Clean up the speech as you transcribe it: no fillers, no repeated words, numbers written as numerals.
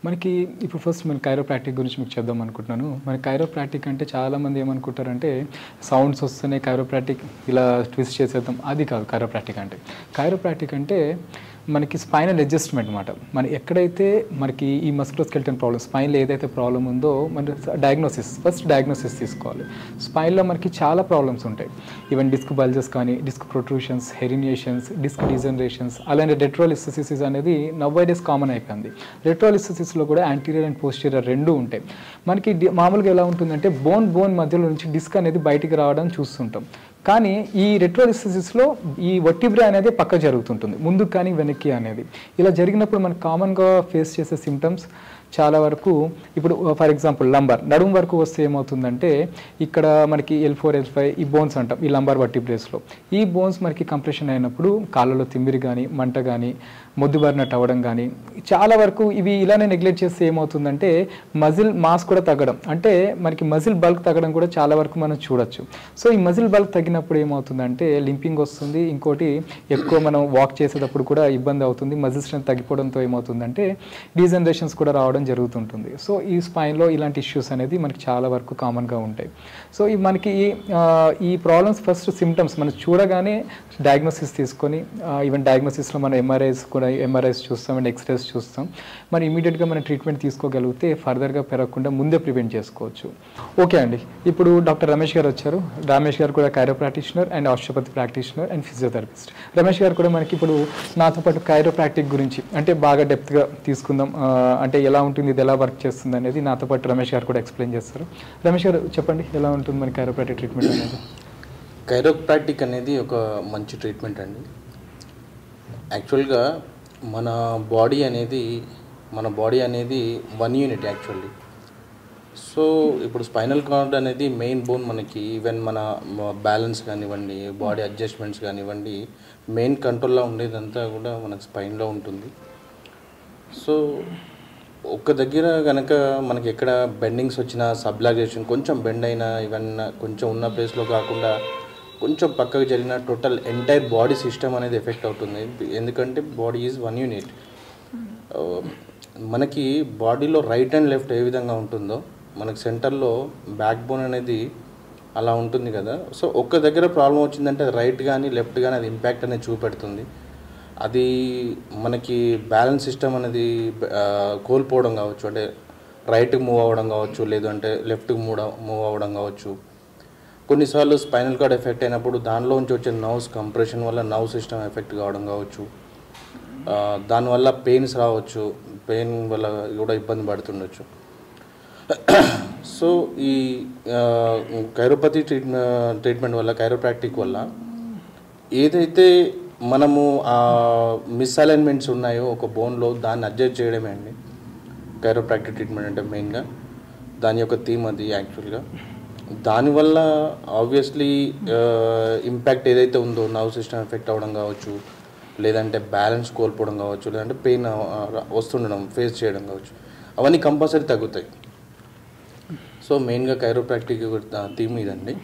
మనకి ఇప్పుడు ఫస్ట్ మన కైరోప్రాక్టిక్ గురించి మీకు చెప్దాం అనుకుంటున్నాను. మన కైరోప్రాక్టిక్ అంటే చాలామంది ఏమనుకుంటారంటే సౌండ్స్ వస్తేనే కైరోప్రాక్టిక్ ఇలా ట్విస్ట్ చేసేద్దాం, అది కాదు కైరోప్రాక్టిక్ అంటే. కైరోప్రాక్టిక్ అంటే మనకి స్పైనల్ అడ్జస్ట్మెంట్ అనమాట. మన ఎక్కడైతే మనకి ఈ మస్కులోస్కెలిటల్ ప్రాబ్లమ్, స్పైన్లో ఏదైతే ప్రాబ్లం ఉందో మన ఫస్ట్ డయాగ్నోసిస్ తీసుకోవాలి. స్పైన్లో మనకి చాలా ప్రాబ్లమ్స్ ఉంటాయి. ఈవెన్ డిస్క్ బల్జెస్ కానీ, డిస్క్ ప్రొట్రూషన్స్, హెరినియేషన్స్, డిస్క్ డీజనరేషన్స్, అలానే రెట్రోలిస్థెసిస్ అనేది నౌడేస్ కామన్ అయిపోయింది. రెట్రోలిస్థెసిస్లో కూడా యాంటీరియర్ అండ్ పోస్టీరియర్ రెండు ఉంటాయి. మనకి మామూలుగా ఎలా ఉంటుందంటే బోన్ మధ్యలో నుంచి డిస్క్ అనేది బయటికి రావడం చూస్తుంటాం. కానీ ఈ రెట్రోలిస్థెసిస్లో ఈ వర్టిబ్రే అనేది పక్క జరుగుతుంటుంది, ముందుకు కానీ వెనక్కి అనేది. ఇలా జరిగినప్పుడు మనకు కామన్గా ఫేస్ చేసే సిమ్టమ్స్ చాలా వరకు, ఇప్పుడు ఫర్ ఎగ్జాంపుల్ లంబార్ నడుము వరకు వస్తే ఏమవుతుందంటే ఇక్కడ మనకి L4 L5 ఈ బోన్స్ అంటాం, ఈ లంబార్ వర్టిబ్రేస్లో ఈ బోన్స్ మనకి కంప్రెషన్ అయినప్పుడు కాళ్ళలో తిమ్మిరి కానీ, మంట కానీ, మొద్దుబారినట్టు అవ్వడం కానీ, చాలా వరకు ఇవి ఇలానే నెగ్లెక్ట్ చేస్తే ఏమవుతుందంటే మజిల్ మాస్ కూడా తగ్గడం, అంటే మనకి మజిల్ బల్క్ తగ్గడం కూడా చాలా వరకు మనం చూడొచ్చు. సో ఈ మజిల్ బల్క్ తగ్గినప్పుడు ఏమవుతుందంటే లింపింగ్ వస్తుంది. ఇంకోటి ఎక్కువ మనం వాక్ చేసేటప్పుడు కూడా ఇబ్బంది అవుతుంది. మజిల్ స్ట్రెంత్ తగ్గిపోవడంతో ఏమవుతుందంటే డీజనరేషన్స్ కూడా రావడం జరుగుతుంటుంది. సో ఈ స్పైన్లో ఇలాంటి ఇష్యూస్ అనేది మనకి చాలా వరకు కామన్గా ఉంటాయి. సో మనకి ఈ ప్రాబ్లమ్స్ ఫస్ట్ సిమ్టమ్స్ మనం చూడగానే డయాగ్నోసిస్ తీసుకొని, ఈవెన్ డయాగ్నోసిస్లో మనం ఎంఆర్ఐస్ చూస్తాం అండ్ ఎక్స్రేస్ చూస్తాం. మరి ఇమీడియట్గా మనం ట్రీట్మెంట్ తీసుకోగలిగితే ఫర్దర్గా పెరగకుండా ముందే ప్రివెంట్ చేసుకోవచ్చు. ఓకే అండి, ఇప్పుడు డాక్టర్ రమేష్ గారు వచ్చారు. రమేష్ గారు కూడా chiropractitioner and osteopathy practitioner and physiotherapist. Ramesh గారు కూడా మనకి ఇప్పుడు నాతో పాటు కైరోప్రాక్టిక్ గురించి అంటే బాగా డెప్త్గా తీసుకుందాం, అంటే ఎలా ఉంటుంది, ఇది ఎలా వర్క్ చేస్తుంది అనేది నాతో పాటు రమేష్ గారు కూడా ఎక్స్ప్లెయిన్ చేస్తారు. రమేష్ గారు చెప్పండి, ఎలా ఉంటుంది మన కైరోప్రాక్టిక్ ట్రీట్మెంట్ అనేది? కైరోప్రాక్టిక్ అనేది ఒక మంచి ట్రీట్మెంట్ అండి. యాక్చువల్గా మన బాడీ అనేది వన్ యూనిట్ యాక్చువల్లీ. సో ఇప్పుడు స్పైనల్ కార్డ్ అనేది మెయిన్ బోన్. మనకి ఈవెన్ మన బ్యాలెన్స్ కానివ్వండి, బాడీ అడ్జస్ట్మెంట్స్ కానివ్వండి, మెయిన్ కంట్రోల్లో ఉండేదంతా కూడా మనకు స్పైన్లో ఉంటుంది. సో ఒక్క దగ్గర కనుక మనకి ఎక్కడ బెండింగ్స్ వచ్చినా, సబ్లాగేషన్ కొంచెం బెండ్ అయినా, ఈవెన్ కొంచెం ఉన్న ప్లేస్లో కాకుండా కొంచెం పక్కకు జరిగిన టోటల్ ఎంటైర్ బాడీ సిస్టమ్ అనేది ఎఫెక్ట్ అవుతుంది. ఎందుకంటే బాడీ ఈజ్ వన్ యూనిట్. మనకి బాడీలో రైట్ అండ్ లెఫ్ట్ ఏ విధంగా ఉంటుందో మనకి సెంటర్లో బ్యాక్ బోన్ అనేది అలా ఉంటుంది కదా. సో ఒక్క దగ్గర ప్రాబ్లం వచ్చిందంటే అది రైట్ కానీ లెఫ్ట్ కానీ అది ఇంపాక్ట్ అనేది చూపెడుతుంది. అది మనకి బ్యాలెన్స్ సిస్టమ్ అనేది కోల్పోవడం కావచ్చు, అంటే రైట్కి మూవ్ అవ్వడం కావచ్చు, లేదంటే లెఫ్ట్కి మూవ్ అవ్వడం కావచ్చు. కొన్నిసార్లు స్పైనల్ కార్డ్ ఎఫెక్ట్ అయినప్పుడు దానిలోంచి వచ్చే నర్వ్స్ కంప్రెషన్ వల్ల నర్వ్ సిస్టమ్ ఎఫెక్ట్ కావడం కావచ్చు, దానివల్ల పెయిన్స్ రావచ్చు, పెయిన్ వల్ల కూడా ఇబ్బంది పడుతుండొచ్చు. సో ఈ కైరోపతి ట్రీట్మెంట్ వల్ల, కైరోప్రాక్టిక్ వల్ల ఏదైతే మనము మిస్అలైన్మెంట్స్ ఉన్నాయో ఒక బోన్లో దాన్ని అడ్జస్ట్ చేయడమే అండి కైరోప్రాక్టిక్ ట్రీట్మెంట్ అంటే. మెయిన్గా దాని యొక్క థీమ్ అది యాక్చువల్గా. దానివల్ల ఆబ్వియస్లీ ఇంపాక్ట్ ఏదైతే ఉందో నర్వ్ సిస్టమ్ ఎఫెక్ట్ అవ్వడం కావచ్చు, లేదంటే బ్యాలెన్స్ కోల్పోవడం కావచ్చు, లేదంటే పెయిన్ వస్తుండడం ఫేస్ చేయడం కావచ్చు, అవన్నీ కంపల్సరీ తగ్గుతాయి. సో మెయిన్గా కైరోప్రాక్టిక్ థీమ్ ఇదండి.